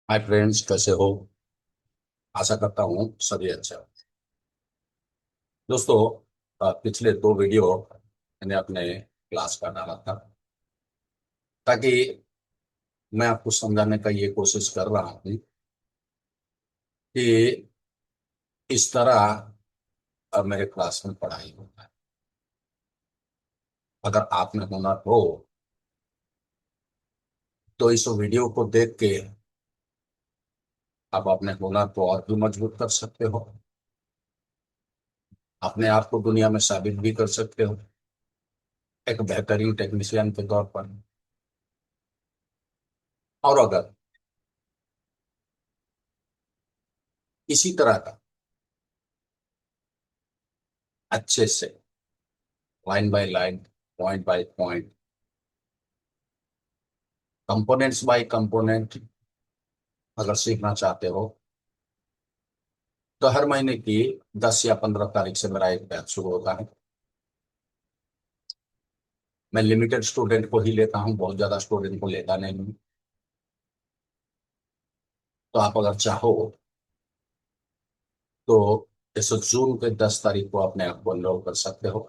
Hi friends, कैसे हो? आशा करता हूँ सभी अच्छे हो। दोस्तों, पिछले दो वीडियो मैंने अपने क्लास का डाला था ताकि मैं आपको समझाने का ये कोशिश कर रहा हूँ कि इस तरह अब मेरे क्लास में पढ़ाई होता है। अगर आप में हुनर हो तो इस वीडियो को देख के आप अपने हुनर को और भी मजबूत कर सकते हो, अपने आप को दुनिया में साबित भी कर सकते हो एक बेहतरीन टेक्नीशियन के तौर पर। और अगर इसी तरह का अच्छे से line by line, point by point, components by component अगर सीखना चाहते हो तो हर महीने की 10 या 15 तारीख से मेरा एक बैच शुरू होता है। मैं लिमिटेड स्टूडेंट को ही लेता हूँ, बहुत ज्यादा स्टूडेंट को लेता नहीं हूँ। तो आप अगर चाहो तो इस जून के 10 तारीख को अपने आप को एनरोल कर सकते हो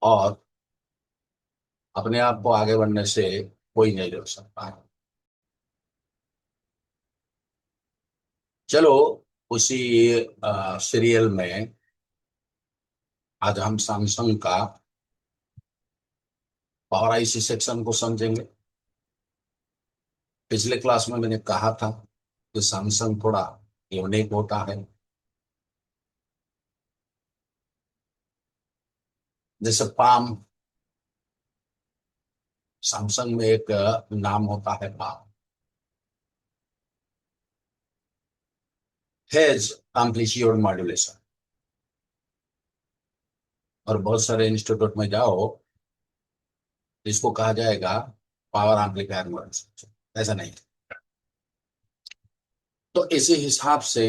और अपने आप को आगे बढ़ने से कोई नहीं रोक सकता है। चलो, उसी सीरियल में आज हम सैमसंग का पावर आईसी सेक्शन को समझेंगे। पिछले क्लास में मैंने कहा था कि सैमसंग थोड़ा यूनिक होता है। जैसे पाम, सैमसंग में एक नाम होता है पाम। Phase amplitude modulation. और बहुत सारे इंस्टीट्यूट में जाओ, इसको कहा जाएगा पावर एम्पलीफायर मॉड्यूलेशन। ऐसा नहीं। तो इसी हिसाब से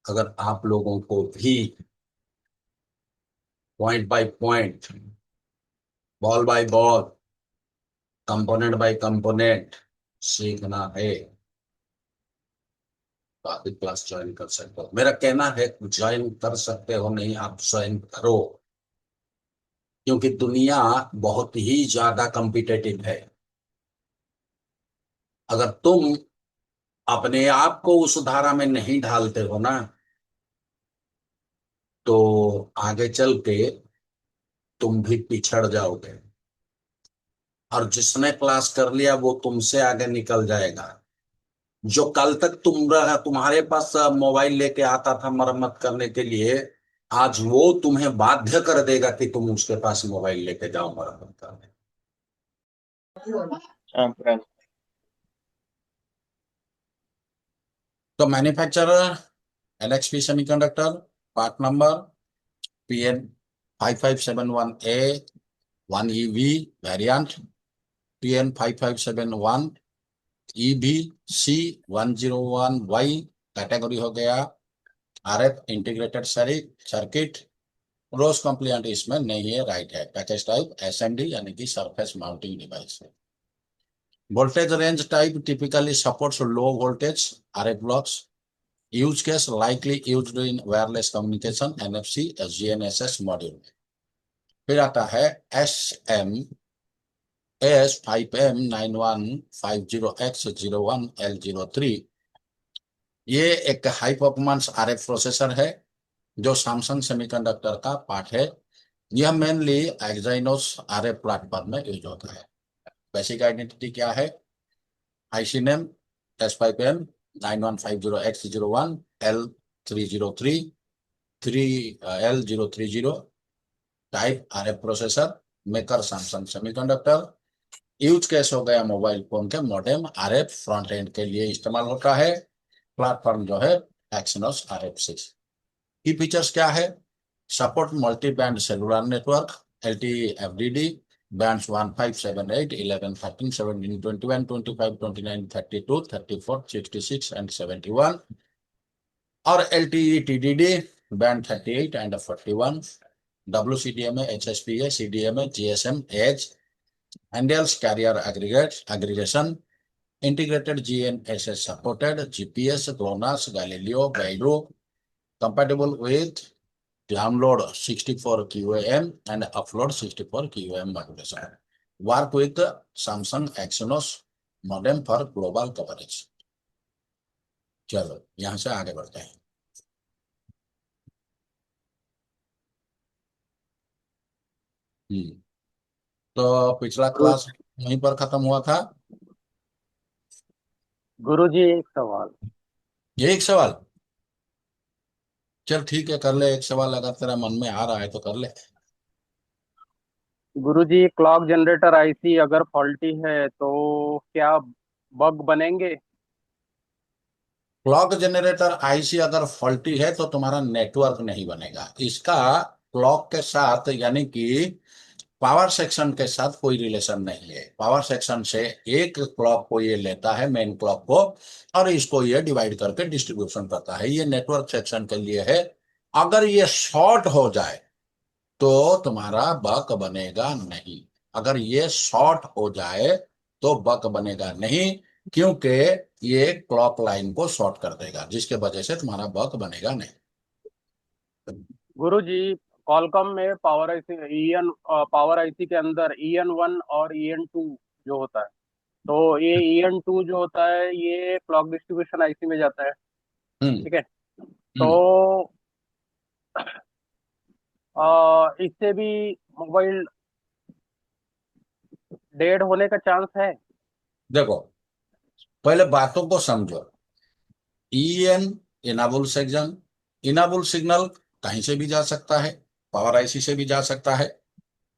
अगर आप लोगों को भी point by point, ball by ball, component by component सीखना है तो आप क्लास ज्वाइन कर सकते हो। मेरा कहना है ज्वाइन कर सकते हो नहीं, आप ज्वाइन करो, क्योंकि दुनिया बहुत ही ज्यादा कॉम्पिटेटिव है। अगर तुम अपने आप को उस धारा में नहीं ढालते हो ना, तो आगे चल के तुम भी पिछड़ जाओगे। और जिसने क्लास कर लिया वो तुमसे आगे निकल जाएगा। जो कल तक तुम्हारे पास मोबाइल लेके आता था मरम्मत करने के लिए, आज वो तुम्हें बाध्य कर देगा कि तुम उसके पास मोबाइल लेके जाओ मरम्मत करने। हाँ फ्रेंड। तो manufacturer NXP semiconductor, part number PN 5571A 1EV variant, PN5571EBC101Y category हो गया RF integrated circuit. RoHS compliant इसमें नहीं है, राइट है। पैकेज टाइप SMD यानी कि सरफेस माउंटिंग डिवाइस है। Voltage range type typically supports low voltage RF blocks. Use case likely used in wireless communication NFC GNSS module. फिर आता है SM AS5M9150X01L03। ये एक हाई परफॉर्मेंस RF प्रोसेसर है जो सैमसंग सेमीकंडक्टर का पार्ट है। यह मेनली एक्साइनोस RF प्लेटफॉर्म में यूज होता है। बेसिक आइडेंटिटी क्या है? IC name S5M9150X01L303 3L030। Type RF processor, maker Samsung semiconductor. Use case हो गया मोबाइल फोन के मॉडेम RF फ्रंट एंड के लिए इस्तेमाल होता है। प्लेटफॉर्म जो है एक्सिनोस RF6। की फीचर्स क्या है? Support multi band cellular network LTE FDD bands 1578 11 13 17 21 25 29 32 34 66 and 71। और LTE TDD band 38 and 41। WCDMA HSPA CDMA GSM edge handles carrier aggregation, integrated GNSS supported, GPS, GLONASS, Galileo, Beidou, compatible with download 64 QAM and upload 64 QAM modulation. Work with Samsung Exynos modem for global coverage. चलो यहां से आगे बढ़ते हैं। तो पिछला class वहीं पर खत्म हुआ था। गुरुजी एक सवाल। ये एक सवाल, चल ठीक है कर ले एक सवाल, अगर तेरा मन में आ रहा है तो कर ले। गुरुजी क्लॉक जनरेटर आईसी अगर फॉल्टी है तो क्या बग बनेंगे? क्लॉक जनरेटर आईसी अगर फॉल्टी है तो तुम्हारा नेटवर्क नहीं बनेगा। इसका क्लॉक के साथ यानी कि पावर सेक्शन के साथ कोई रिलेशन नहीं है। पावर सेक्शन से एक क्लॉक को ये लेता है, मेन क्लॉक को, और इसको ये डिवाइड करके डिस्ट्रीब्यूशन करता है। ये नेटवर्क सेक्शन के लिए है। अगर ये शॉर्ट हो जाए तो तुम्हारा बक बनेगा नहीं। अगर ये शॉर्ट हो जाए तो बक बनेगा नहीं, क्योंकि ये क्लॉक लाइन को शॉर्ट कर देगा, जिसके वजह से तुम्हारा बक बनेगा नहीं। गुरुजी कॉलकॉम में power IC EN power IC के अंदर ईएन 1 और ईएन 2 जो होता है, तो ये ईएन 2 जो होता है ये क्लॉक डिस्ट्रीब्यूशन आईसी में जाता है। हम्म। ठीक है। हम्म। तो इससे भी मोबाइल डेड होने का चांस है? देखो पहले बातों को समझो। ईएन इनाबुल सेक्शन, इनाबुल सिग्नल कहीं से भी जा सकता है, पावर आईसी से भी जा सकता है,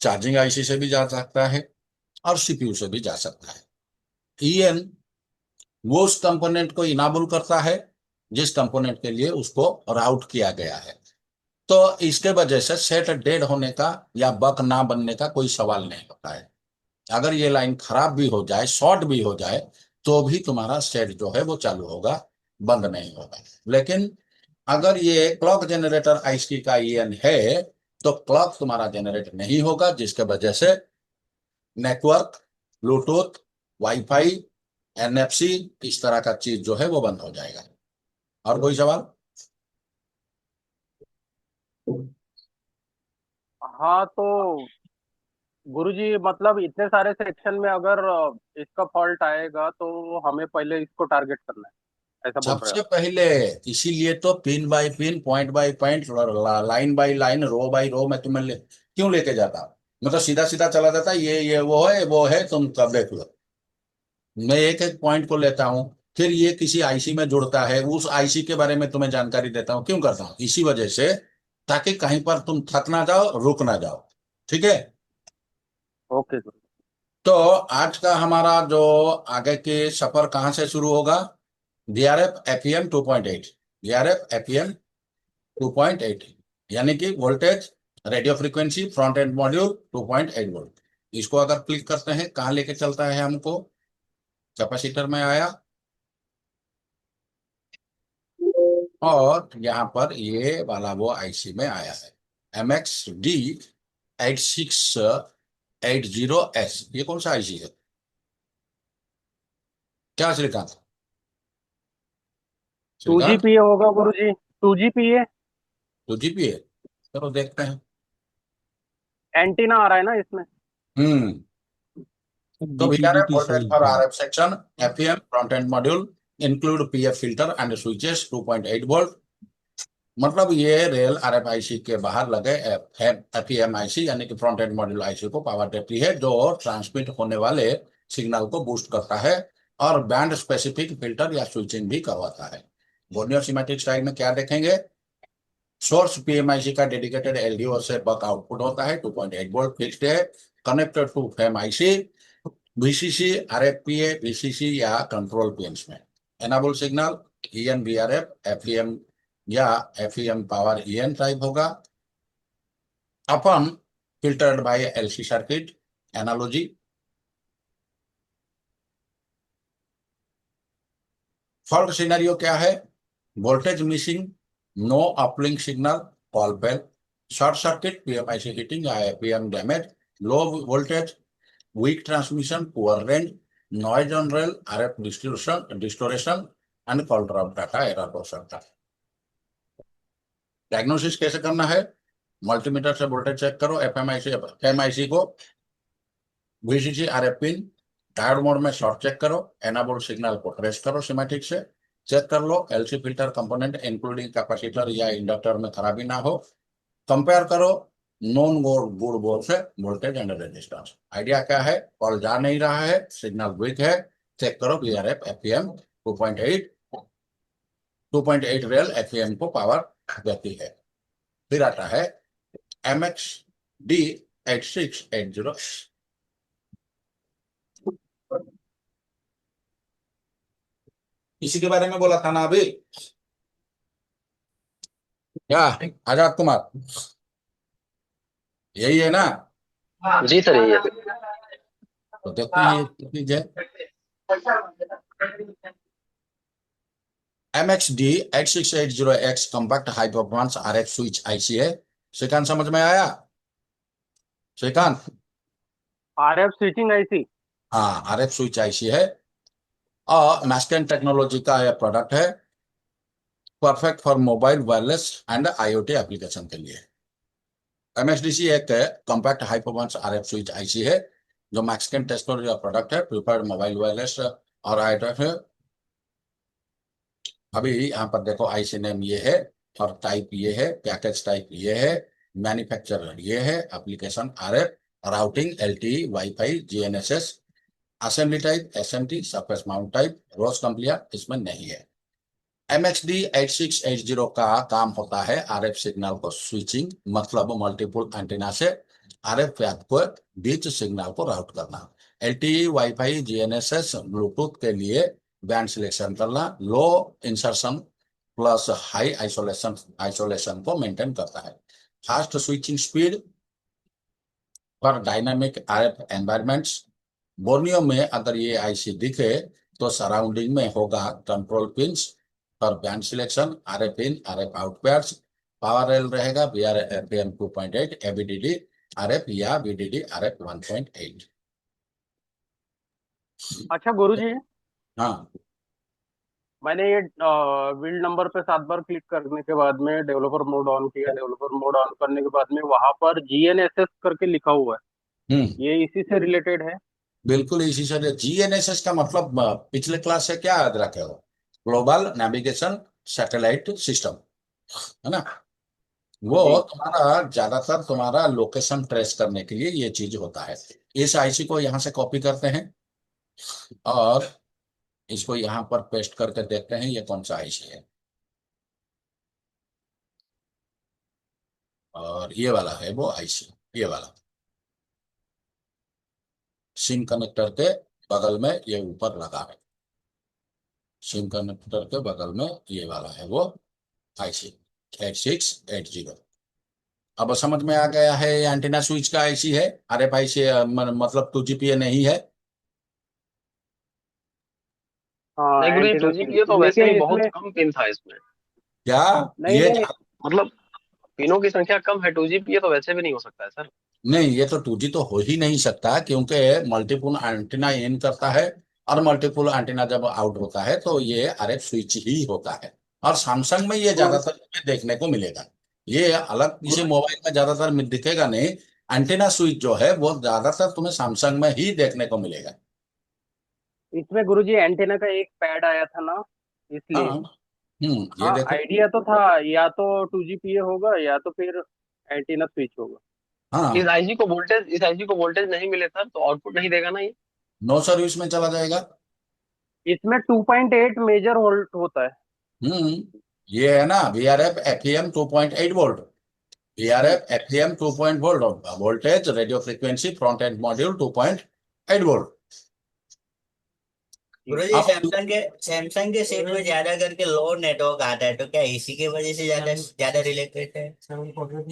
चार्जिंग आईसी से भी जा सकता है, और सीपीयू से भी जा सकता है। ईएन वो उस कंपोनेंट को इनाबुल करता है जिस कंपोनेंट के लिए उसको राउट किया गया है। तो इसके वजह से सेट डेड होने का या बक ना बनने का कोई सवाल नहीं होता है। अगर ये लाइन खराब भी हो जाए, शॉर्ट भी हो जाए, तो भी तुम्हारा सेट जो है वो चालू होगा, बंद नहीं होगा। लेकिन अगर ये क्लॉक जनरेटर आईसी का ईएन है तो क्लॉक तुम्हारा जनरेट नहीं होगा, जिसके वजह से नेटवर्क, ब्लूटूथ, वाईफाई, एनएफसी इस तरह का चीज जो है वो बंद हो जाएगा। और कोई सवाल? हाँ तो गुरुजी मतलब इतने सारे सेक्शन में अगर इसका फॉल्ट आएगा तो हमें पहले इसको टारगेट करना है, ऐसा बोल रहे हैं सबसे पहले इसीलिए तो pin by pin, point by point, line by line, row by row मैं तुम्हें क्यों लेके जाता हूँ? मैं तो सीधा सीधा चला जाता, ये वो है तुम सब देख लो। मैं एक एक पॉइंट को लेता हूँ, फिर ये किसी आईसी में जुड़ता है, उस आईसी के बारे में तुम्हें जानकारी देता हूँ। क्यों करता हूँ? इसी वजह से, ताकि कहीं पर तुम थक ना जाओ, रुक ना जाओ। ठीक है। ओके गुरु। तो आज का हमारा जो आगे के सफर कहाँ से शुरू होगा? DRF FEM 2.8, DRF FEM 2.8, यानी कि voltage radio frequency front end module 2.8 volt. इसको अगर क्लिक करते हैं कहाँ लेके चलता है हमको? कैपेसिटर में आया, और यहाँ पर ये वाला वो आईसी में आया है, MXD8680S। ये कौन सा आईसी है? क्या Shrikant? Two G Shrikant P A होगा गुरुजी, 2GPA। तो जीपी है। चलो देखते हैं। एंटीना आ रहा है ना इसमें? हम्म। तो VRF डीपी वोल्टेज सही फॉर है। RF section, FEM front end module include PF filter and switches 2.8 volt. मतलब ये रेल RFIC के बाहर लगे FEM आईसी यानी कि फ्रंट एंड मॉड्यूल आईसी को पावर देती है, जो ट्रांसमिट होने वाले सिग्नल को बूस्ट करता है और बैंड स्पेसिफिक फिल्टर या स्विचिंग भी करवाता है। गोनियर सिमेट्रिक स्टाइल में क्या देखेंगे? सोर्स PMIC का डेडिकेटेड LDO से बक आउटपुट होता है, 2.8 वोल्ट फिक्स्ड है, connected to FEM IC, VCC, RFPA, VCC या कंट्रोल पिन्स में। Enable signal EN VRF FEM या FEM पावर EN टाइप होगा। अपन filtered by LC circuit analogy. Fault scenario क्या है? Voltage missing, no uplink signal, call fail, short circuit, PMIC heating या FEM damage, low voltage, weak transmission, poor range, noise on rail, RF distortion and call drop data error हो सकता है। Diagnosis कैसे करना है? Multimeter से voltage check करो, PMIC को, VCC RF pin, diode mode में शॉर्ट चेक करो, एनाबोल सिग्नल को ट्रेस करो सिमेटिक से, चेक कर लो LC filter component including capacitor या इंडक्टर में खराबी ना हो, कंपेयर करो नॉन गुड बोल से वोल्टेज एंड रेजिस्टेंस। आइडिया क्या है? कॉल जा नहीं रहा है, सिग्नल वीक है, चेक करो वीआरएफ एफईएम 2.8 रेल एफईएम को पावर देती है। फिर आता है MXD8680, इसी के बारे में बोला था ना अभी, क्या आजाद कुमार? यही है ना? जी सर, यही है। तो देखते हैं ये चीज है। MXD8680X compact high performance RF switch IC है। श्रीकांत समझ में आया? श्रीकांत? RF switching IC. हाँ, आरएफ स्विच आईसी है और मैस्केन टेक्नोलॉजी का यह प्रोडक्ट है, perfect for mobile wireless and IoT application के लिए। एमएसडीसी एक compact high performance RF switch IC है जो मैक्सकेन टेक्नोलॉजी का प्रोडक्ट है, प्रिफर्ड मोबाइल वायरलेस और आईओटी है। अभी यहाँ पर देखो आईसी नेम ये है और टाइप ये है, पैकेज टाइप ये है, मैन्युफैक्चरर ये है, application RF, routing LTE, WiFi, GNSS, assembly type SMT, surface mount type, RoHS compliant इसमें नहीं है। MXD 8680 का काम होता है आरएफ सिग्नल को स्विचिंग, मतलब मल्टीपल एंटीना से आरएफ पैथ को बीच सिग्नल को राउट करना, एलटीई, वाईफाई, जीएनएसएस, ब्लूटूथ के लिए बैंड सिलेक्शन करना, लो इंसर्शन प्लस हाई आइसोलेशन को मेंटेन करता है, fast switching speed for dynamic RF environments. Borneo में अगर ये आईसी दिखे तो सराउंडिंग में होगा control pins for band selection, RF in, RF out pads, power rail रहेगा वीआर एफएम 2.8, एबीडीडी आरएफ या वीडीडी आरएफ 1.8। अच्छा गुरुजी, हाँ, मैंने ये बिल्ड नंबर पे 7 बार क्लिक करने के बाद में डेवलपर मोड ऑन किया। डेवलपर मोड ऑन करने के बाद में वहां पर जीएनएसएस करके लिखा हुआ है, ये इसी से रिलेटेड है? बिल्कुल इसी से। जीएनएसएस का मतलब पिछले क्लास से क्या याद रखे हो? ग्लोबल नेविगेशन सैटेलाइट सिस्टम, है ना? वो जी। तुम्हारा ज्यादातर तुम्हारा लोकेशन ट्रेस करने के लिए ये चीज होता है। इस आईसी को यहाँ से कॉपी करते हैं और इसको यहाँ पर पेस्ट करके देखते हैं ये कौन सा आईसी है। और ये वाला है वो आईसी, ये वाला सिम कनेक्टर के बगल में ये ऊपर लगा है, सिम कनेक्टर के बगल में ये वाला है वो आईसी 8680। अब समझ में आ गया है ये एंटीना स्विच का आईसी है, आरएफआई से मतलब 2GPA नहीं है। नहीं हाँ, गुरु जी, एंटीना 2 GPA स्विच, तो वैसे भी लेकिन बहुत इसमें कम पिन था इसमें। क्या नहीं ये नहीं। मतलब पिनों की संख्या कम है, 2 GPA तो वैसे भी नहीं हो सकता है सर। नहीं, ये तो 2G तो हो ही नहीं सकता क्योंकि मल्टीपुल एंटीना इन करता है और मल्टीपुल एंटीना जब आउट होता है तो ये आरएफ स्विच ही होता है। और सैमसंग में ये गुरु ज्यादातर तुम्हें देखने को मिलेगा, ये अलग किसी गुरु मोबाइल में ज्यादातर दिखेगा नहीं। एंटीना स्विच जो है वो ज्यादातर तुम्हें सैमसंग में ही देखने को मिलेगा। इसमें गुरुजी एंटीना का एक पैड आया था ना, इसलिए। हाँ, ये हाँ, देखो। आइडिया तो था, या तो 2GPA होगा या तो फिर एंटीना स्विच होगा। इस हाँ, आईसी को वोल्टेज इस आईसी को वोल्टेज नहीं मिले सर तो आउटपुट नहीं देगा ना ये। नो सर्विस में चला जाएगा। इसमें 2.8 मेजर वोल्ट होता है। ये है ना VRF FEM 2.8 वोल्ट, हम्म। VRF FEM 2.0 volt, voltage radio frequency front end module 2.8 volt. गुरु जी, अब सैमसंग के सेट में ज्यादा करके लो नेटवर्क आता है, तो क्या इसी के वजह से ज्यादा ज्यादा रिलेटेड है?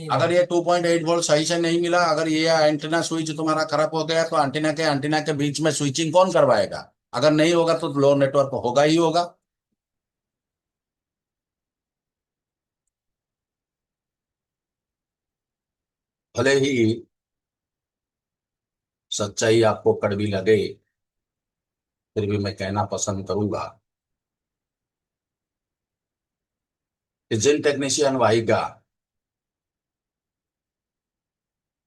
अगर ये 2.8 वोल्ट सही से नहीं मिला, अगर ये एंटीना स्विच तुम्हारा खराब हो गया तो एंटीना के बीच में स्विचिंग कौन करवाएगा? अगर नहीं होगा तो लो नेटवर्क होगा ही होगा। भले ही सच्चाई आपको कड़वी लगे फिर भी मैं कहना पसंद करूंगा कि जिन टेक्नीशियन भाई का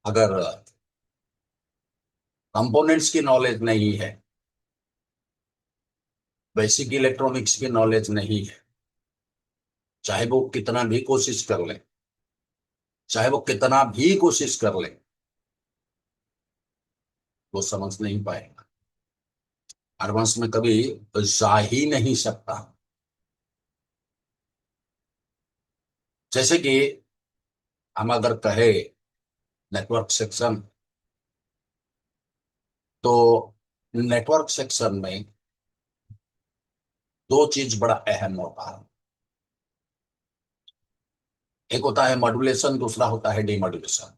अगर कंपोनेंट्स की नॉलेज नहीं है, बेसिक इलेक्ट्रॉनिक्स की नॉलेज नहीं है, चाहे वो कितना भी कोशिश कर ले, चाहे वो कितना भी कोशिश कर ले, वो समझ नहीं पाएगा, एडवांस में कभी जा ही नहीं सकता। जैसे कि हम अगर कहे नेटवर्क सेक्शन, तो नेटवर्क सेक्शन में दो चीज बड़ा अहम होता है। एक होता है मॉड्यूलेशन, दूसरा होता है डीमॉड्यूलेशन।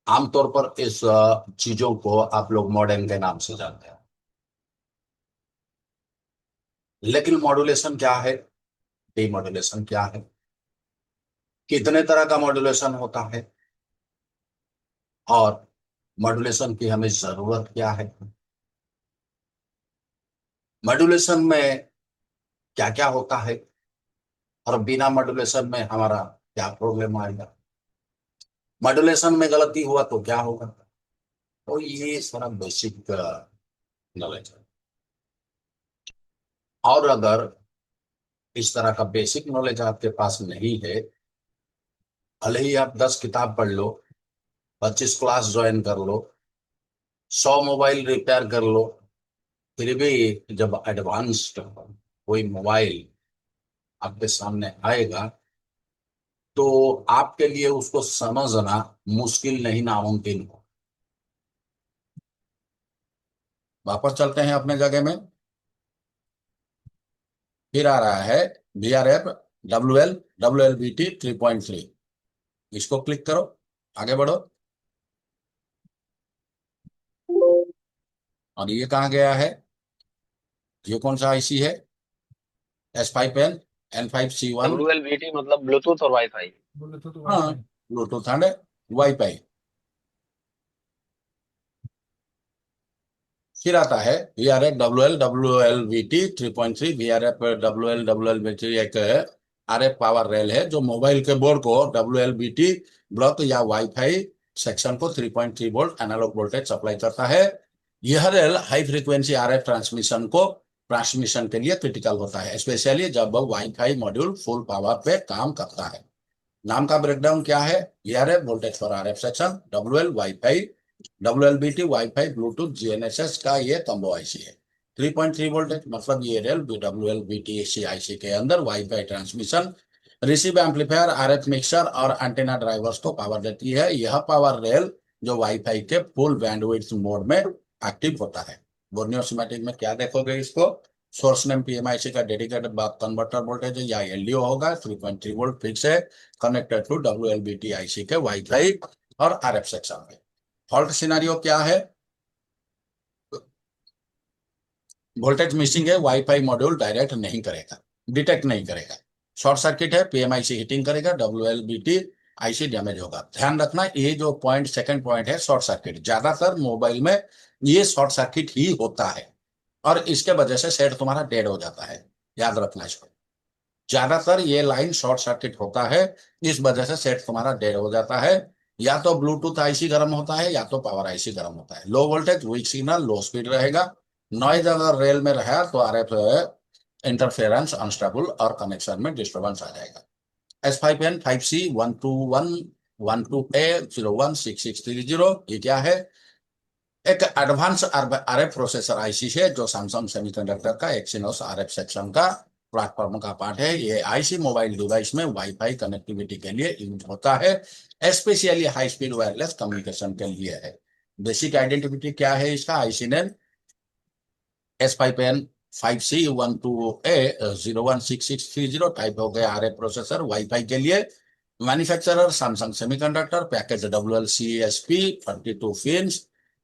आमतौर पर इस चीजों को आप लोग मॉडेम के नाम से जानते हैं, लेकिन मॉड्यूलेशन क्या है, डीमॉड्यूलेशन क्या है, कितने तरह का मॉड्यूलेशन होता है, और मॉड्यूलेशन की हमें जरूरत क्या है, मॉड्यूलेशन में क्या क्या होता है, और बिना मॉड्यूलेशन में हमारा क्या प्रॉब्लम आएगा, मॉड्यूलेशन में गलती हुआ तो क्या होगा। तो ये सारा बेसिक नॉलेज है। और अगर इस तरह का बेसिक नॉलेज आपके पास नहीं है, भले ही आप 10 किताब पढ़ लो, 25 क्लास ज्वाइन कर लो, 100 मोबाइल रिपेयर कर लो, फिर भी जब एडवांस्ड कोई मोबाइल आपके सामने आएगा तो आपके लिए उसको समझना मुश्किल नहीं, नामुमकिन हो। वापस चलते हैं अपने जगह में। फिर आ रहा है VRF WLBT 3.3। इसको क्लिक करो, आगे बढ़ो। और ये कहाँ गया है, ये कौन सा आईसी है, S5N N5C1। WLBT मतलब ब्लूटूथ और वाईफाई। हाँ, ब्लूटूथ एंड वाईफाई। फिर आता है VRF WLWLVT 3.3। VRF WLWLVT एक RF पावर रेल है जो मोबाइल के बोर्ड को WLBT ब्लॉक या वाईफाई सेक्शन को 3.3 वोल्ट एनालॉग वोल्टेज सप्लाई करता है। यह rail high frequency RF transmission के लिए क्रिटिकल होता है, स्पेशली जब वाईफाई मॉड्यूल फुल पावर पे काम करता है। नाम का ब्रेकडाउन क्या है, VRF voltage for RF section, WL wifi, WLBT wifi Bluetooth GNSS का ये कॉम्बो आईसी है। 3.3 वोल्टेज मतलब ये रेल WLBT आईसी के अंदर wifi transmission, receive amplifier, RF mixer और एंटेना ड्राइवर्स को पावर देती है। यह पावर रेल जो वाईफाई के फुल बैंडविड्थ मोड में एक्टिव होता है। बोर्नियो स्कीमेटिक में क्या देखोगे, इसको सोर्स नेम PMIC का डेडिकेटेड बक कन्वर्टर वोल्टेज या LDO होगा, 3.3 वोल्ट फिक्स है, कनेक्टेड टू WLBT आईसी के वाईफाई और RF सेक्शन में। फॉल्ट सिनेरियो क्या है, वोल्टेज मिसिंग है, वाईफाई मॉड्यूल डायरेक्ट नहीं करेगा, डिटेक्ट नहीं करेगा। शॉर्ट सर्किट है, PMIC हीटिंग करेगा, WLBT आईसी डैमेज होगा। ध्यान रखना, ये जो पॉइंट सेकंड पॉइंट है शॉर्ट सर्किट, ज्यादातर मोबाइल में ये शॉर्ट सर्किट ही होता है और इसके वजह से सेट तुम्हारा डेड हो जाता है। याद रखना इसको, ज्यादातर ये लाइन शॉर्ट सर्किट होता है, इस वजह से सेट तुम्हारा डेड हो जाता है। या तो ब्लूटूथ आईसी गर्म होता है या तो पावर आईसी गर्म होता है। लो वोल्टेज, वीक सिग्नल, लो स्पीड रहेगा। नॉइज अगर रेल में रहा तो RF इंटरफेरेंस अनस्टेबल और कनेक्शन में डिस्टर्बेंस आ जाएगा। S5N 5C 12112A 016630, ये क्या है, एक एडवांस RF प्रोसेसर आईसी है जो सैमसंग सेमीकंडक्टर का एक्सिनोस RF सेक्शन का प्लेटफॉर्म का पार्ट है। ये आईसी मोबाइल डिवाइस में वाईफाई कनेक्टिविटी के लिए यूज होता है, specially high speed wireless communication के लिए है। बेसिक आइडेंटिटी क्या है इसका, IC name S5N 5C12A 016630, type हो गया RF प्रोसेसर वाईफाई के लिए। Manufacturer Samsung semiconductor, package WLCSP 32 pin,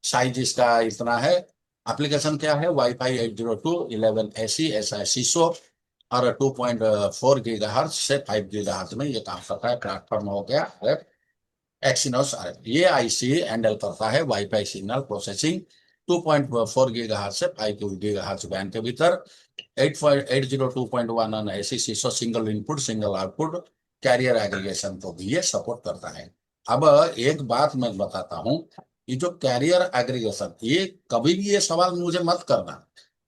size इसका इतना है। एप्लीकेशन क्या है, वाईफाई 802.11ac SICSO और 2.4 गीगाहर्ट्ज से 5 गीगाहर्ट्ज में ये काम करता है। प्लेटफॉर्म हो गया RF एक्सिनोस RF। ये आईसी हैंडल करता है वाईफाई सिग्नल प्रोसेसिंग 2.4 गीगाहर्ट्ज से 5 गीगाहर्ट्ज बैंड के भीतर। 802.11 ऐसी SISO single input single output carrier aggregation को भी ये सपोर्ट करता है। अब एक बात मैं बताता हूं, ये जो कैरियर एग्रीगेशन, ये कभी भी ये सवाल मुझे मत करना,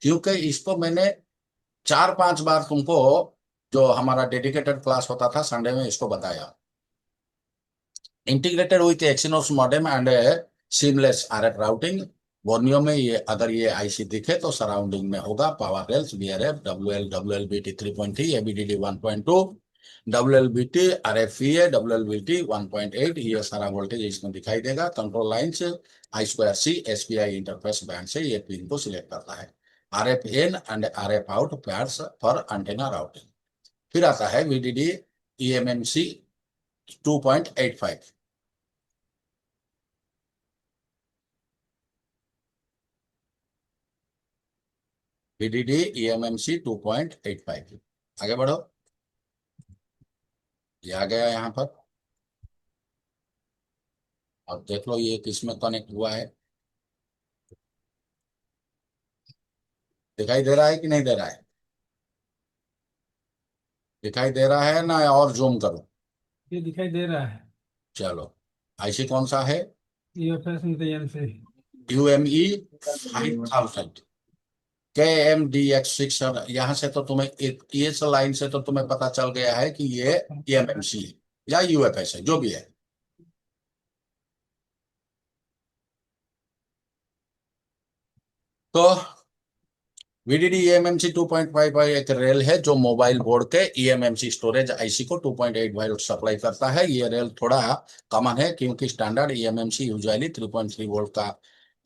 क्योंकि इसको मैंने 4-5 बार तुमको जो हमारा डेडिकेटेड क्लास होता था संडे में इसको बताया। Integrated with Exynos modem and seamless RF routing. Borneo में ये अगर ये आईसी दिखे तो सराउंडिंग में होगा power rails VRF WLBT 3.3 ABDD 1.2 WLBT RFEA WLBT 1.8 ये सारा वोल्टेज इसमें दिखाई देगा। Control lines I2C SPI interface band से ये पिन को सिलेक्ट करता है। RF in and RF out pads for antenna routing. फिर आता है VDD eMMC 2.85। VDD eMMC 2.85। आगे बढ़ो, ये आ गया यहाँ पर। अब देख लो ये किसमें कनेक्ट हुआ है, दिखाई दे रहा है कि नहीं दे रहा है? दिखाई दे रहा है ना, और जूम करो? ये दिखाई दे रहा है। चलो, आईसी कौन सा है? EFS इंतजाम से UME 5000 KMDX6। यहाँ से तो तुम्हें एक ये लाइन से तो तुम्हें पता चल गया है कि ये eMMC है या UFS है, जो भी है। तो VDD eMMC 2.5 एक रेल है जो मोबाइल बोर्ड के eMMC स्टोरेज आईसी को 2.8 वोल्ट सप्लाई करता है। ये रेल थोड़ा कॉमन है क्योंकि स्टैंडर्ड eMMC यूजुअली 3.3 वोल्ट का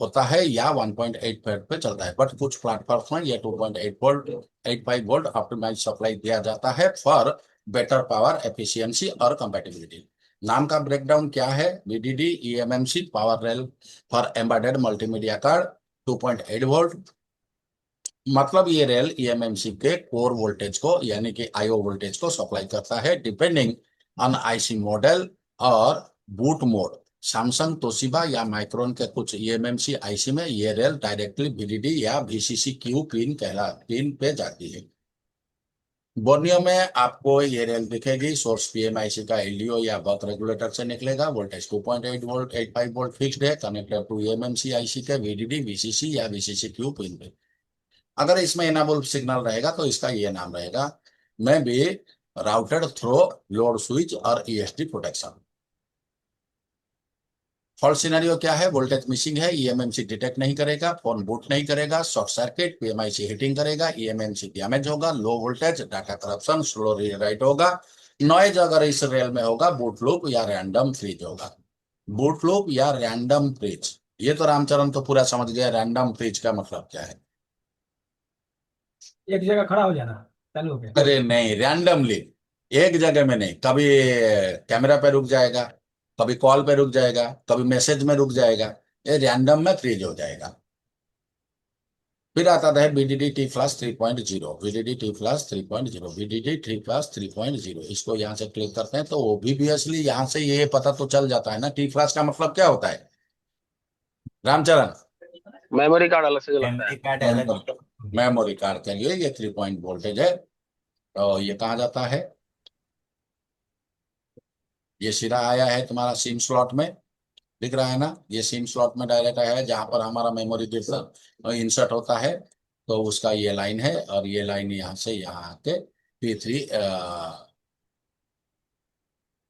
होता है या 1.8 वोल्ट पे चलता है, बट कुछ प्लेटफॉर्म में ये 2.8 वोल्ट 85 वोल्ट ऑप्टिमाइज सप्लाई दिया जाता है फॉर बेटर पावर एफिशिएंसी और कंपैटिबिलिटी। नाम का ब्रेकडाउन क्या है? VDD eMMC power rail for embedded multimedia card 2.8 volt. मतलब ये रेल eMMC के कोर वोल्टेज को यानी कि IO वोल्टेज को सप्लाई करता है डिपेंडिंग ऑन आईसी मॉडल और बूट मोड। सैमसंग तोशिबा या माइक्रोन के कुछ eMMC आईसी में ये रेल डायरेक्टली VDD या VCCQ पिन पे जाती है। बोर्नियो में आपको ये रेल दिखेगी। सोर्स PMIC का LDO या बक रेगुलेटर से निकलेगा। वोल्टेज 2.8 वोल्ट 85 वोल्ट फिक्स्ड है, कनेक्टेड टू eMMC आईसी के VDD VCC या VCCQ पिन पे। अगर इसमें इनेबल सिग्नल रहेगा तो इसका ये नाम रहेगा, मैं भी राउटेड थ्रो लोड स्विच और ESD प्रोटेक्शन। फॉल्ट सिनेरियो क्या है? वोल्टेज मिसिंग है, eMMC डिटेक्ट नहीं करेगा, फोन बूट नहीं करेगा, शॉर्ट सर्किट PMIC हीटिंग करेगा, eMMC डैमेज होगा, low voltage, data corruption, slow rewrite होगा, नॉइज अगर इस रेल में होगा, बूट लूप या रैंडम फ्रीज होगा। बूट लूप या रैंडम फ्रीज, ये तो रामचरण तो पूरा समझ गया। रैंडम फ्रीज का मतलब क्या है? एक जगह खड़ा हो जाना चालू हो गया। अरे नहीं, रैंडमली एक जगह में नहीं, कभी कैमरा पे रुक जाएगा, कभी कॉल पे रुक जाएगा, कभी मैसेज में रुक जाएगा, ये रैंडम में फ्रीज हो जाएगा। फिर आता है VDD T-Flash 3.0। VDD T-Flash 3.0 VDD T-Flash 3.0। इसको यहाँ से क्लिक करते हैं तो ऑब्वियसली यहाँ से ये पता तो चल जाता है ना T-Flash का मतलब क्या होता है रामचरण? मेमोरी कार्ड अलग से जो लगता है। मेमोरी कार्ड अलग। मेमोरी कार्ड के लिए ये 3 पॉइंट वोल्टेज है। तो ये कहाँ जाता है? ये सीधा आया है तुम्हारा सिम स्लॉट में, दिख रहा है ना? ये सिम स्लॉट में डायरेक्ट आया है जहां पर हमारा मेमोरी इंसर्ट होता है। तो उसका ये लाइन है और ये लाइन यहाँ से यहाँ आके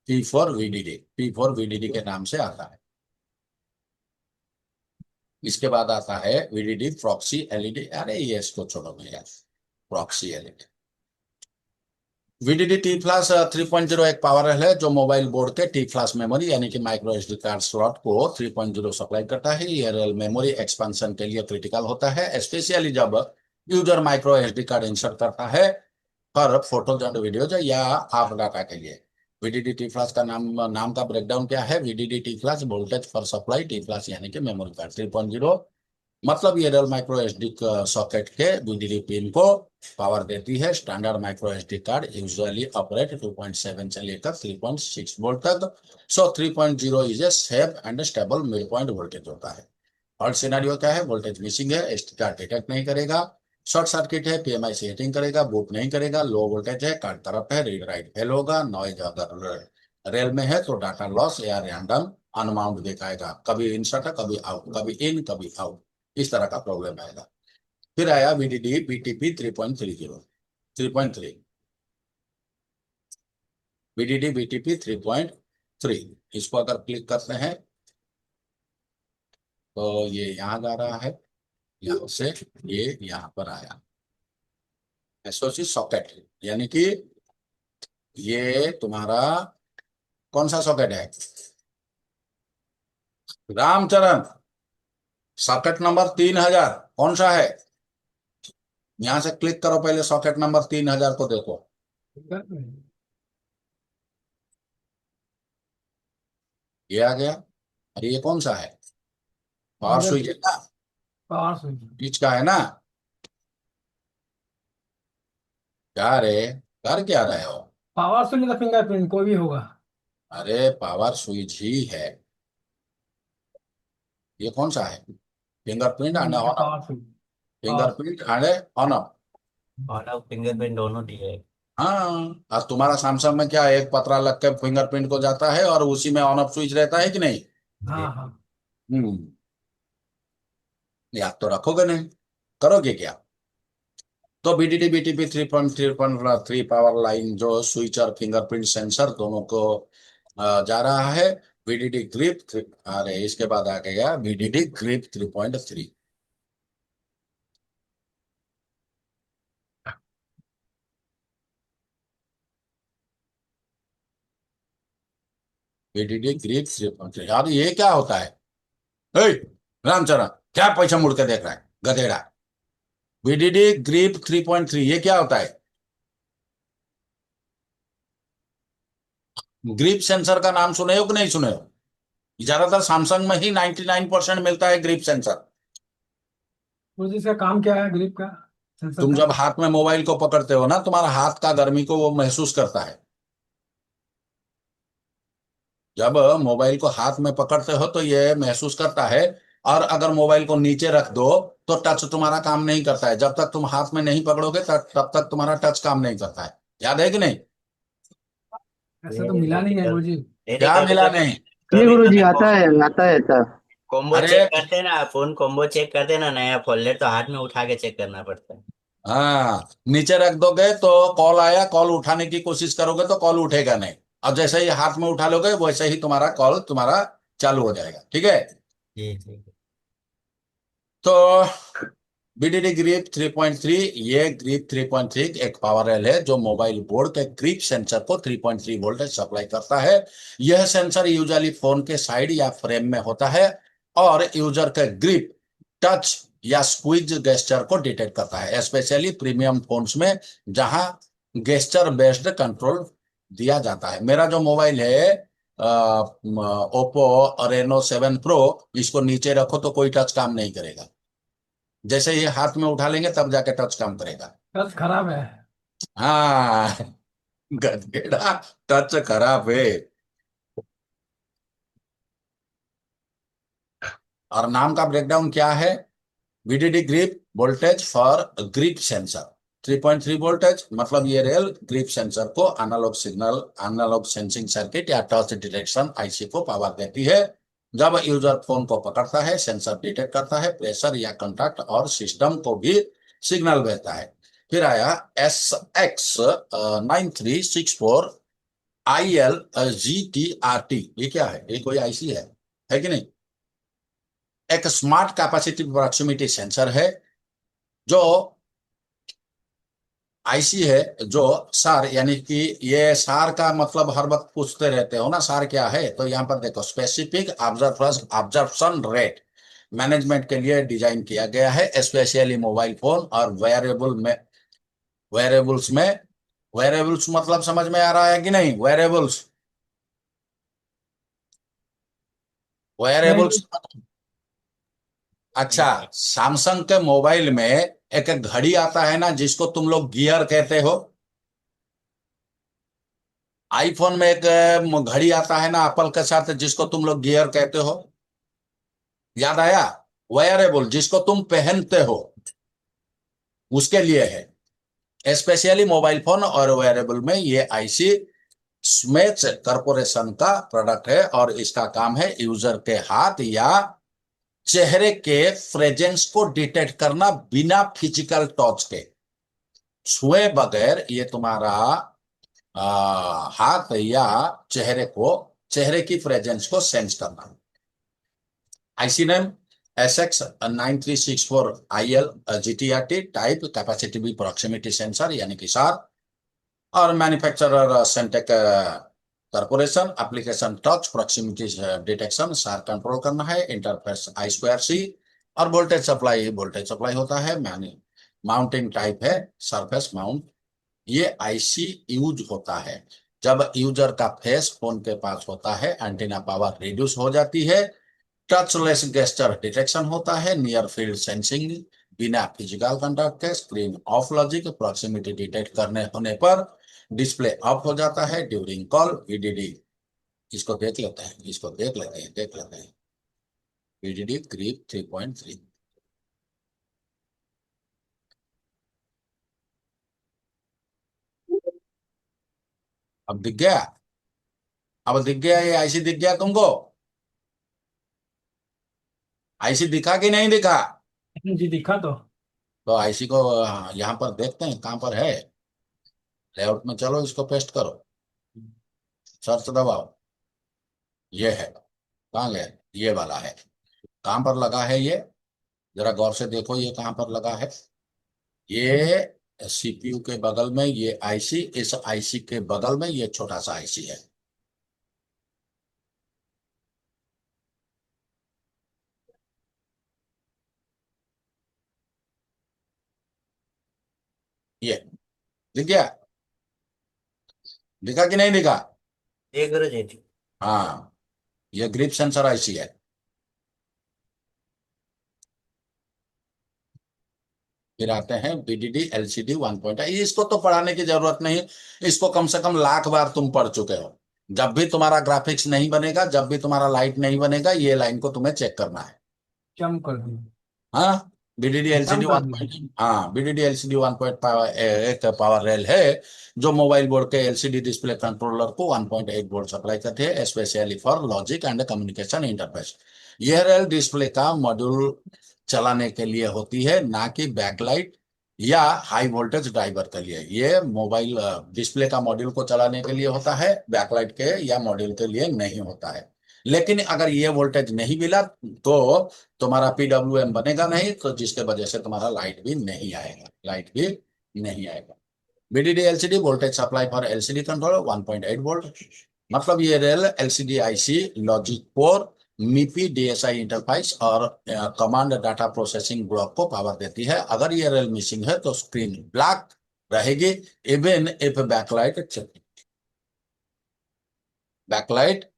P4 VDD के नाम से आता है। इसके बाद आता है VDD प्रॉक्सी LED। अरे ये इसको छोड़ो भैया, प्रॉक्सी LED। VDD T-Flash 3.0 एक पावर रेल है जो मोबाइल बोर्ड के T-Flash मेमोरी यानी कि माइक्रो SD कार्ड स्लॉट को 3.0 सप्लाई करता है। यह रेल मेमोरी एक्सपेंशन के लिए क्रिटिकल होता है, स्पेशली जब user micro SD card insert करता है फॉर फोटोज एंड वीडियोज या हाफ डाटा के लिए। VDD T-Flash का नाम का ब्रेकडाउन क्या है? VDD T-Flash voltage for supply T-Flash यानी कि मेमोरी कार्ड 3.0 मतलब ये रियल माइक्रो एसडी सॉकेट के VDD पिन को पावर देती है। Standard micro SD card usually operate 2.7 से लेकर 3.6 वोल्ट तक। सो 3.0 is a safe and stable mid point voltage होता है। और सिनेरियो क्या है, वोल्टेज मिसिंग है, एसडी कार्ड डिटेक्ट नहीं करेगा, शॉर्ट सर्किट है, PMI से हीटिंग करेगा, बूट नहीं करेगा, लो वोल्टेज है, कार्ड करप्ट है, रीड राइट फेल होगा, नॉइज अगर रेल में है तो डाटा लॉस या रैंडम अनबाउंड दिखाएगा, कभी इंसर्ट कभी आउट, कभी इन कभी आउट, इस तरह का प्रॉब्लम आएगा। फिर आया VDD BTP 3.30 3.3 VDD BTP 3.3। इसको अगर क्लिक करते हैं तो ये यहाँ जा रहा है, यहाँ से ये यहाँ पर आया एसओसी सॉकेट, यानी कि ये तुम्हारा कौन सा सॉकेट है, रामचरण सॉकेट नंबर 3000 कौन सा है। यहां से क्लिक करो, पहले सॉकेट नंबर 3000 को देखो। ये आ गया। अरे ये कौन सा है, पावर स्विच है ना, पावर स्विच। बीच का है ना। क्या रे, कर क्या रहे हो। पावर स्विच मतलब फिंगरप्रिंट कोई भी होगा। अरे पावर स्विच ही है। ये कौन सा है, फिंगरप्रिंट आने ऑन पावर स्विच। फिंगरप्रिंट आने ऑन ऑफ। और फिंगरप्रिंट दोनों दिए है। हाँ, और तुम्हारा सैमसंग में क्या है, एक पतरा लग के फिंगरप्रिंट को जाता है और उसी में ऑन ऑफ स्विच रहता है कि नहीं। हाँ हाँ। हम्म, याद तो रखोगे नहीं, करोगे क्या। तो BDD BTP 3.3 पावर लाइन जो स्विच और फिंगरप्रिंट सेंसर दोनों को जा रहा है। VDD ग्रिप, अरे इसके बाद आ गया VDD ग्रिप 3.3। VDD ग्रिप 3.3, यार ये क्या होता है। हे रामचरण, क्या पैसा मुड़ के देख रहा है गधेड़ा। VDD ग्रिप 3.3 ये क्या होता है। ग्रिप सेंसर का नाम सुने हो कि नहीं सुने हो। ज्यादातर सैमसंग में ही 99% मिलता है ग्रिप सेंसर। तो इसका काम क्या है ग्रिप का, सेंसर तुम का? जब हाथ में मोबाइल को पकड़ते हो ना, तुम्हारा हाथ का गर्मी को वो महसूस करता है। जब मोबाइल को हाथ में पकड़ते हो तो ये महसूस करता है। और अगर मोबाइल को नीचे रख दो तो टच तुम्हारा काम नहीं करता है। जब तक तुम हाथ में नहीं पकड़ोगे तब तक तुम्हारा टच काम नहीं करता है। याद है कि नहीं। ऐसा तो मिला नहीं है गुरुजी। क्या कभी मिला कभी नहीं। जी कभी गुरुजी, कभी आता है आता है आता है। कॉम्बो अरे चेक करते हैं ना, फोन कॉम्बो चेक करते हैं ना, नया खोल ले तो हाथ में उठा के चेक करना पड़ता है। हाँ, नीचे रख दोगे तो कॉल आया, कॉल उठाने की कोशिश करोगे तो कॉल उठेगा नहीं। और जैसे ही हाथ में उठा लोगे वैसे ही तुम्हारा कॉल तुम्हारा चालू हो जाएगा, ठीक है। जी जी। तो BDD ग्रिप 3.3, ये ग्रिप 3.3 एक पावर रेल है जो मोबाइल बोर्ड के ग्रिप सेंसर को 3.3 वोल्टेज सप्लाई करता है। यह सेंसर यूजुअली फोन के साइड या फ्रेम में होता है और यूजर के ग्रिप, टच या स्क्वीज गेस्चर को डिटेक्ट करता है, स्पेशली प्रीमियम फोन्स में जहां गेस्चर बेस्ड कंट्रोल दिया जाता है। मेरा जो मोबाइल है ओप्पो Reno 7 Pro, इसको नीचे रखो तो कोई टच काम नहीं करेगा। जैसे ही हाथ में उठा लेंगे तब जाके टच काम करेगा। टच खराब है। हाँ, गधेड़ा, टच खराब है। और नाम का ब्रेकडाउन क्या है, VDD grip voltage for grip sensor 3.3 voltage, मतलब ये रेल ग्रिप सेंसर को analogue signal, analogue sensing circuit या टच डिटेक्शन IC को पावर देती है। जब यूजर फोन को पकड़ता है, सेंसर डिटेक्ट करता है, प्रेशर या कंटैक्ट और सिस्टम को भी सिग्नल भेजता है। फिर आया SX9364IL GTRT, ये क्या है, ये कोई IC है कि नहीं। एक स्मार्ट कैपेसिटिव प्रॉक्सिमिटी सेंसर है जो IC है, जो सार, यानी कि ये सार का मतलब हर वक्त पूछते रहते हो ना सार क्या है, तो यहाँ पर देखो स्पेसिफिक ऑब्जर्वेशन रेट मैनेजमेंट के लिए डिजाइन किया गया है, स्पेशली मोबाइल फोन और वेरेबल्स में। वेरेबल्स मतलब समझ में आ रहा है कि नहीं, वेरेबल्स, नहीं वेरेबल्स अच्छा, सैमसंग के मोबाइल में एक घड़ी आता है ना जिसको तुम लोग गियर कहते हो। आईफोन में एक घड़ी आता है ना एप्पल के साथ जिसको तुम लोग गियर कहते हो। याद आया? वेयरेबल जिसको तुम पहनते हो उसके लिए है। स्पेशली मोबाइल फोन और वेयरेबल में ये आईसी स्मिथ कॉरपोरेशन का प्रोडक्ट है और इसका काम है यूजर के हाथ या चेहरे के फ्रेजेंस को डिटेक्ट करना बिना फिजिकल टच के। छुए बगैर ये तुम्हारा हाथ या चेहरे की प्रेजेंस को सेंस करना। IC name SX9364IL GTRT type capacitive proximity sensor यानी कि SAR और manufacturer Semtech corporation. Application touch proximity detection SAR control करना है। इंटरफेस I2C और वोल्टेज सप्लाई होता है। माउंटिंग टाइप है सरफेस माउंट। ये आईसी यूज होता है जब यूजर का फेस फोन के पास होता है, एंटीना पावर रिड्यूस हो जाती है, टचलेस गेस्चर डिटेक्शन होता है, नियर फील्ड सेंसिंग बिना फिजिकल कांटेक्ट के, screen of logic proximity detect करने होने पर डिस्प्ले ऑफ हो जाता है ड्यूरिंग कॉल वीडीडी। इसको देख लेते हैं, देख लेते हैं। VDD grip 3.3। अब दिख गया? अब दिख गया? ये आईसी दिख गया तुमको? आईसी दिखा कि नहीं दिखा? जी दिखा तो आईसी को यहाँ पर देखते हैं कहाँ पर है। लेआउट में चलो, इसको पेस्ट करो, सर्च दबाओ। ये है। कहाँ गया? ये वाला है। कहाँ पर लगा है ये? जरा गौर से देखो ये कहाँ पर लगा है। ये सीपीयू के बगल में ये आईसी, इस आईसी के बगल में ये छोटा सा आईसी है। ये दिख गया? दिखा कि नहीं दिखा? ये करो जी। हाँ, ये ग्रिप सेंसर आईसी है। फिर आते हैं बीडीडी एलसीडी 1. इसको तो पढ़ाने की जरूरत नहीं। इसको कम से कम लाख बार तुम पढ़ चुके हो। जब भी तुम्हारा ग्राफिक्स नहीं बनेगा, जब भी तुम्हारा लाइट नहीं बनेगा, ये लाइन को तुम्हें चेक करना है। जम कर दी। हाँ, बीडीडी एलसीडी जम कर 1. दी। हाँ, बीडीडी एलसीडी 1. एक पावर रेल है जो मोबाइल बोर्ड के एलसीडी डिस्प्ले कंट्रोलर को 1.8 वोल्ट सप्लाई करती है, specially for logic and communication interface. यह रेल डिस्प्ले का मॉड्यूल चलाने के लिए होती है, ना कि बैकलाइट या हाई वोल्टेज ड्राइवर के लिए। ये मोबाइल डिस्प्ले का मॉड्यूल को चलाने के लिए होता है, बैकलाइट के या मॉड्यूल के लिए नहीं होता है। लेकिन अगर ये वोल्टेज नहीं मिला तो तुम्हारा पीडब्ल्यूएम बनेगा नहीं, तो जिसके वजह से तुम्हारा लाइट भी नहीं आएगा। VDD LCD voltage supply for LCD control 1.8 volt. मतलब ये rail LCD IC logic core MIPI DSI interface और कमांड डाटा प्रोसेसिंग ब्लॉक को पावर देती है। अगर ये रेल मिसिंग है तो स्क्रीन ब्लैक रहेगी, इवन इफ बैकलाइट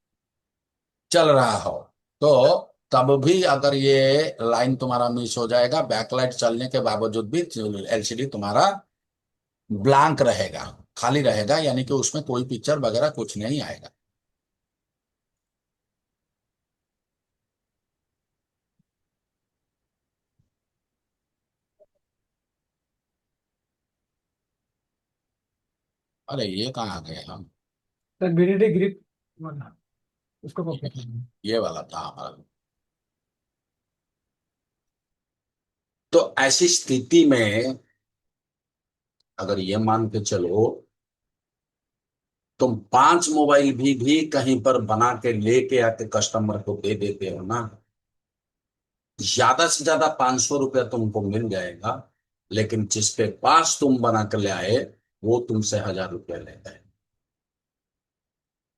चल रहा हो। तो तब भी अगर ये लाइन तुम्हारा मिस हो जाएगा, बैकलाइट चलने के बावजूद भी एलसीडी तुम्हारा ब्लैंक रहेगा, खाली रहेगा, यानी कि उसमें कोई पिक्चर वगैरह कुछ नहीं आएगा। अरे ये कहाँ गए हम? सर बीडीडी ग्रिप वाला, उसको कॉपी करना। ये वाला था हमारा। तो ऐसी स्थिति में अगर ये मान के चलो तुम 5 मोबाइल भी कहीं पर बना के लेके आके कस्टमर को दे देते हो ना, ज्यादा से ज्यादा 500 रुपया तुमको मिल जाएगा। लेकिन जिसके पास तुम बना कर ले आए वो तुमसे 1000 रुपया लेता है।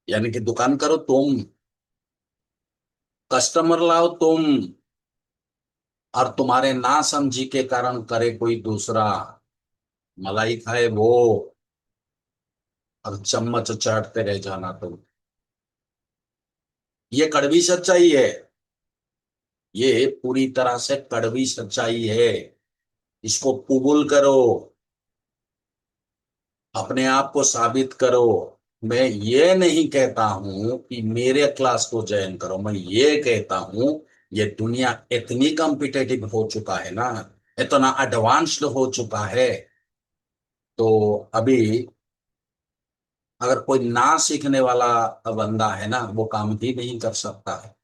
यानी कि दुकान करो तुम, कस्टमर लाओ तुम, और तुम्हारे ना समझी के कारण करे कोई दूसरा, मलाई खाए वो, और चम्मच चाटते रह जाना तुम। ये कड़वी सच्चाई है। ये पूरी तरह से कड़वी सच्चाई है, इसको कबूल करो, अपने आप को साबित करो। मैं ये नहीं कहता हूं कि मेरे क्लास को ज्वाइन करो, मैं ये कहता हूं ये दुनिया इतनी कॉम्पिटेटिव हो चुका है ना, इतना एडवांस्ड हो चुका है, तो अभी अगर कोई ना सीखने वाला बंदा है ना, वो काम ही नहीं कर सकता है।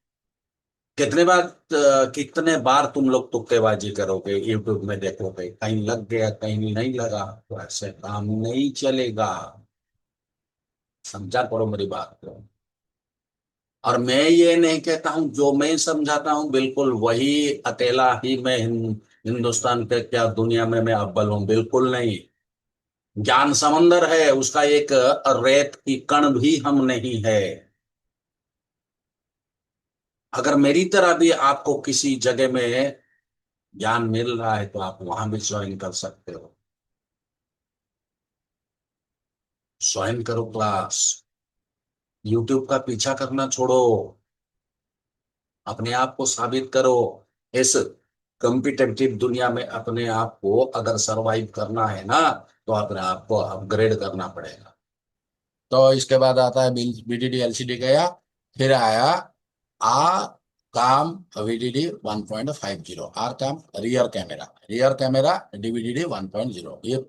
कितने बार तुम लोग तुक्केबाजी करोगे, यूट्यूब में देखोगे, कहीं लग गया कहीं नहीं लगा, तो ऐसे काम नहीं चलेगा। समझा करो मेरी बात को। और मैं ये नहीं कहता हूं जो मैं समझाता हूं बिल्कुल वही अकेला ही मैं हिंदुस्तान के क्या दुनिया में मैं अव्वल हूं, बिल्कुल नहीं। ज्ञान समंदर है, उसका एक रेत की कण भी हम नहीं है। अगर मेरी तरह भी आपको किसी जगह में ज्ञान मिल रहा है तो आप वहां भी ज्वाइन कर सकते हो। ज्वाइन करो क्लास, यूट्यूब का पीछा करना छोड़ो, अपने आप को साबित करो। इस कॉम्पिटिटिव दुनिया में अपने आप को अगर सरवाइव करना है ना, तो अपने आप को अपग्रेड करना पड़ेगा। तो इसके बाद आता है बीडीडी एलसीडी गया, फिर आया आ काम वीडीडी 1.50, आर काम रियर कैमरा डीवीडीडी 1.0। ये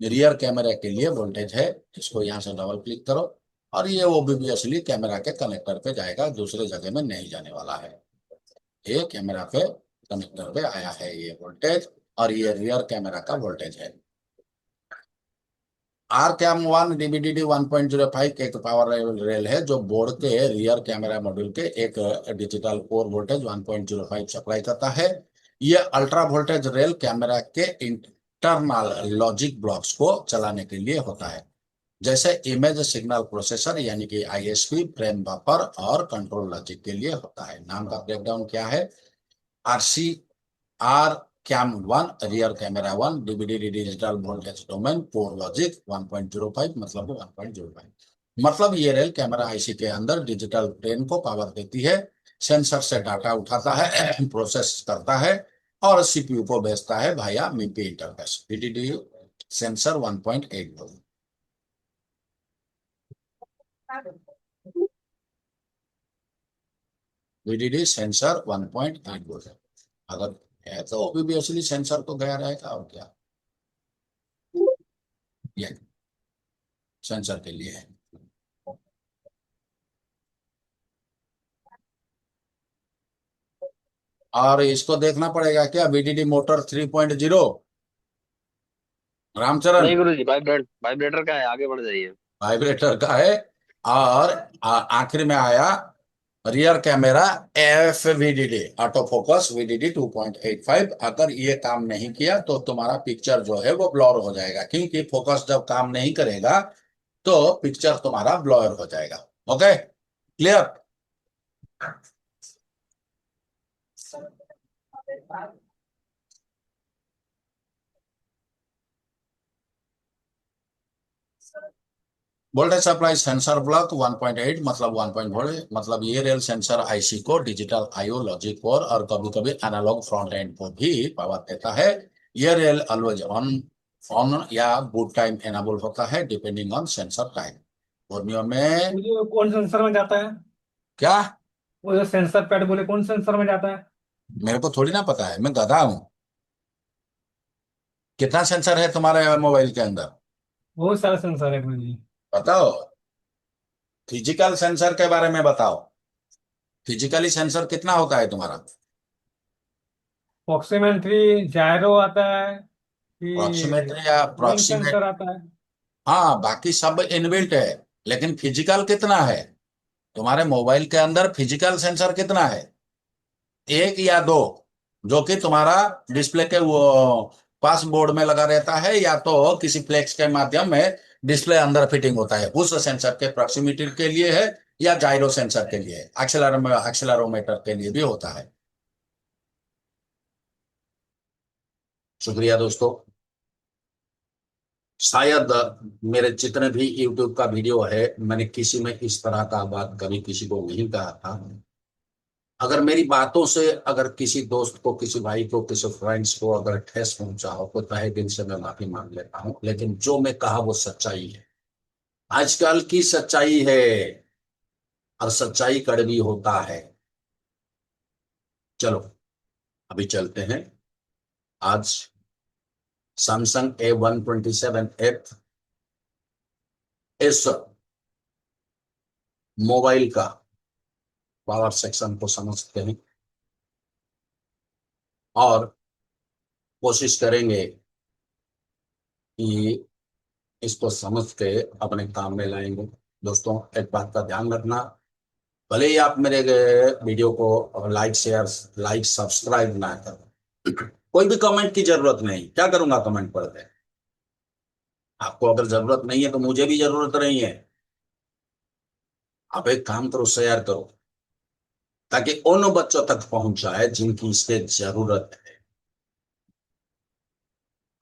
रियर कैमरा के लिए वोल्टेज है, इसको यहाँ से डबल क्लिक करो और ये ओबीबीएसली कैमरा के कनेक्टर पे जाएगा, दूसरे जगह में नहीं जाने वाला है। ये कैमरा पे कनेक्टर पे आया है ये वोल्टेज, और ये रियर कैमरा का वोल्टेज है। आर कैम 1 DVDD 1.05 एक पावर रेल है जो बोर्ड के रियर कैमरा मॉड्यूल के एक डिजिटल कोर वोल्टेज 1.05 सप्लाई करता है। यह अल्ट्रा वोल्टेज रेल कैमरा के इंटरनल लॉजिक ब्लॉक्स को चलाने के लिए होता है, जैसे इमेज सिग्नल प्रोसेसर यानी कि आईएसपी, फ्रेम बफर और कंट्रोल लॉजिक के लिए होता है। नाम का ब्रेकडाउन क्या है? RC R cam 1 rear camera 1 DVD digital voltage domain core logic 1.05 मतलब 1.05 मतलब ये रेल कैमरा आईसी के अंदर डिजिटल ट्रेन को पावर देती है, सेंसर से डाटा उठाता है, प्रोसेस करता है और सीपीयू को भेजता है via MIPI interface. VDD sensor 1.8 VDD sensor 1.8 volt है। अगर है तो ओबीबीएसली सेंसर तो गया रहेगा, और क्या, ये सेंसर के लिए है। और इसको देखना पड़ेगा क्या, वीडीडी मोटर 3.0 रामचरण नहीं गुरु जी, वाइब्रेटर का है, आगे बढ़ जाइए। वाइब्रेटर का है। और आखिर में आया rear camera F VDD auto focus VDD 2.85। अगर ये काम नहीं किया तो तुम्हारा पिक्चर जो है वो ब्लर हो जाएगा, क्योंकि फोकस जब काम नहीं करेगा तो पिक्चर तुम्हारा ब्लर हो जाएगा। Okay, clear? Voltage supply sensor block 1.8 मतलब 1.4 मतलब ये रेल सेंसर आईसी को डिजिटल आईओ लॉजिक कोर और कभी कभी एनालॉग फ्रंट एंड को भी पावर देता है। ये रेल ऑलवेज ऑन ऑन या बूट टाइम एनेबल होता है depending on sensor time. Borneo में मुझे वो कौन सेंसर में जाता है? क्या, वो जो सेंसर पैड बोले कौन सेंसर में जाता है? मेरे को थोड़ी ना पता है, मैं गधा हूं। कितना सेंसर है तुम्हारे मोबाइल के अंदर बहुत सारे सेंसर है गुरुजी। बताओ, फिजिकल सेंसर के बारे में बताओ। फिजिकली सेंसर कितना होता है तुम्हारा? प्रॉक्सिमेट्री, जायरो आता है कि अप्रोक्सीमेटली या रिंग अप्रोक्सीमेट, सेंसर आता है? हाँ बाकी सब इनबिल्ट है, लेकिन फिजिकल कितना है तुम्हारे मोबाइल के अंदर? फिजिकल सेंसर कितना है? एक या दो, जो कि तुम्हारा डिस्प्ले के वो पास बोर्ड में लगा रहता है, या तो किसी फ्लेक्स के माध्यम में डिस्प्ले अंदर फिटिंग होता है, उस सेंसर के प्रॉक्सिमिटी के लिए है, या जाइरो सेंसर के लिए, एक्सेलरोमीटर के लिए भी होता है। शुक्रिया दोस्तों। शायद मेरे जितने भी यूट्यूब का वीडियो है, मैंने किसी में इस तरह का बात कभी किसी को नहीं कहा था। अगर मेरी बातों से अगर किसी दोस्त को, किसी भाई को, किसी फ्रेंड्स को अगर ठेस पहुंचा हो तो तहे दिल से मैं माफी मांग लेता हूं, लेकिन जो मैं कहा वो सच्चाई है, आजकल की सच्चाई है, और सच्चाई कड़वी होता है। चलो अभी चलते हैं। आज सैमसंग A127F इस मोबाइल का पावर सेक्शन को समझते हैं और कोशिश करेंगे कि इसको समझ के अपने काम में लाएंगे। दोस्तों एक बात का ध्यान रखना, भले ही आप मेरे वीडियो को लाइक सब्सक्राइब ना करो, कोई भी कमेंट की जरूरत नहीं, क्या करूंगा कमेंट पढ़ के? आपको अगर जरूरत नहीं है तो मुझे भी जरूरत नहीं है। आप एक काम करो, शेयर करो, ताकि उन बच्चों तक पहुंच जाए जिनकी इसके जरूरत है।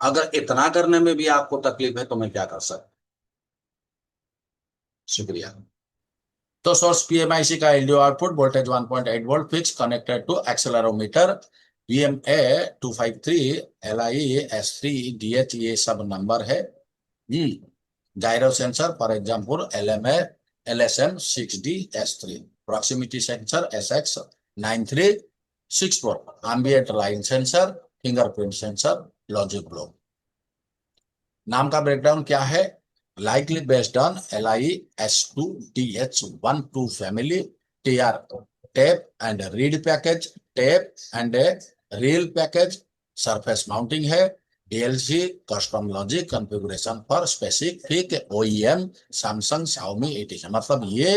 अगर इतना करने में भी आपको तकलीफ है तो मैं क्या कर सकता? शुक्रिया। तो सोर्स पीएमआईसी का LDO output voltage 1.8 volt fix connected to accelerometer PMA 253 LI S3 DH, ये सब नंबर है। Gyro sensor for example LMA LSM 6D S3, proximity sensor SX 9364, ambient line sensor, fingerprint sensor, logic block. नाम का breakdown क्या है? Likely based on LI S2DH12 family, TR tape and read package, tape and a reel package, surface mounting है, DLC custom logic configuration for specific OEM Samsung Xiaomi etc। मतलब ये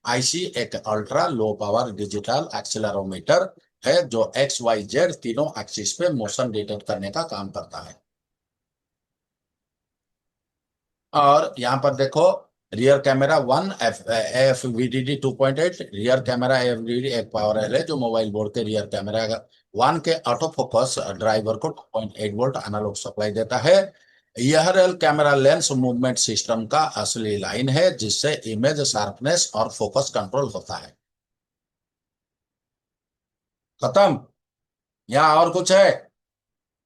IC एक ultra low power digital accelerometer है जो XYZ तीनों axis पे motion detect करने का काम करता है। और यहाँ पर देखो, rear camera 1 FVDD 2.8, rear camera FVDD एक पावर एल है जो मोबाइल बोर्ड के रियर कैमरा 1 के ऑटो फोकस ड्राइवर को 2.8 वोल्ट एनालॉग सप्लाई देता है। यह real camera lens movement system का असली लाइन है जिससे इमेज शार्पनेस और फोकस कंट्रोल होता है। खत्म? यहाँ और कुछ है?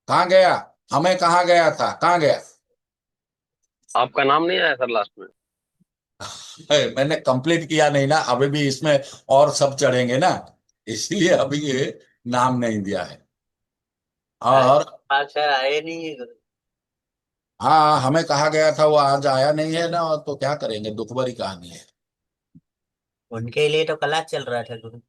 कहाँ गया? हमें कहाँ गया था, कहाँ गया? आपका नाम नहीं आया सर लास्ट में? मैंने कंप्लीट किया नहीं ना, अभी भी इसमें और सब चढ़ेंगे ना, इसलिए अभी ये नाम नहीं दिया है। और अक्षर आए नहीं है गुरु। हाँ, हमें कहा गया था, वो आज आया नहीं है ना, तो क्या करेंगे, दुख भरी कहानी है। उनके लिए तो क्लास चल रहा था गुरु।